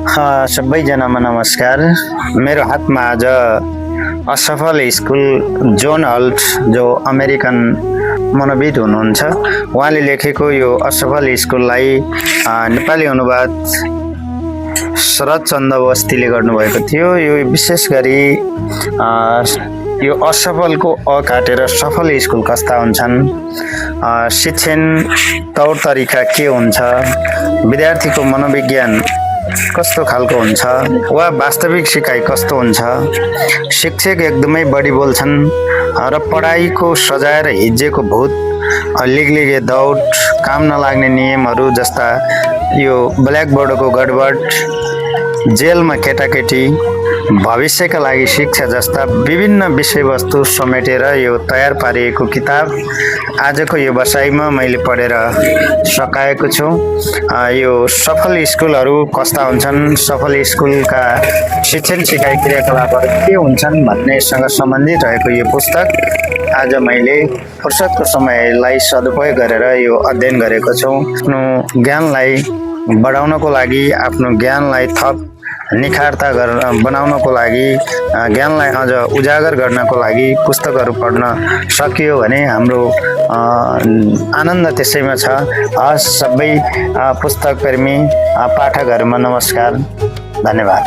सबैजनामा नमस्कार। मेरो हातमा आज असफल स्कुल जोन हल्ट जो अमेरिकन मनोविद हुनुहुन्छ उहाँले लेखेको यो असफल स्कुललाई नेपाली अनुवाद शरद चन्द्र बस्तीले गर्नुभएको थियो। यो विशेष गरी यो असफलको अ काटेर सफल स्कुल कस्ता हुन्छन्, शिक्षण तौर तरिका के हुन्छ, विद्यार्थीको मनोविज्ञान कस्तो खालको हुन्छ वा वास्तविक सिकाइ कस्तो हुन्छ, शिक्षक एकदमै बढी बोल्छन् र पढाइको सजाएर हिज्जेको भूत, लिगलिगे दौड, काम नलाग्ने नियमहरू जस्ता यो ब्ल्याकबोर्डको गडबड, जेलमा केटाकेटी, भविष्यका लागि शिक्षा जस्ता विभिन्न विषयवस्तु समेटेर यो तयार पारिएको किताब आजको यो बसाइमा मैले पढेर सकाएको छु। यो सफल स्कुलहरू कस्ता हुन्छन्, सफल स्कुलका शिक्षण सिकाइ क्रियाकलापहरू के हुन्छन् भन्नेसँग सम्बन्धित रहेको यो पुस्तक आज मैले फुर्सदको समयलाई सदुपयोग गरेर यो अध्ययन गरेको छु। आफ्नो ज्ञानलाई बढाउनको लागि, आफ्नो ज्ञानलाई थप निखारता बनाउनको लागि, ज्ञानलाई अझ उजागर गर्नको लागि पुस्तकहरू पढ्न सकियो भने हाम्रो आनन्द त्यसैमा छ। सबै पुस्तक प्रेमी पाठकहरूमा नमस्कार, धन्यवाद।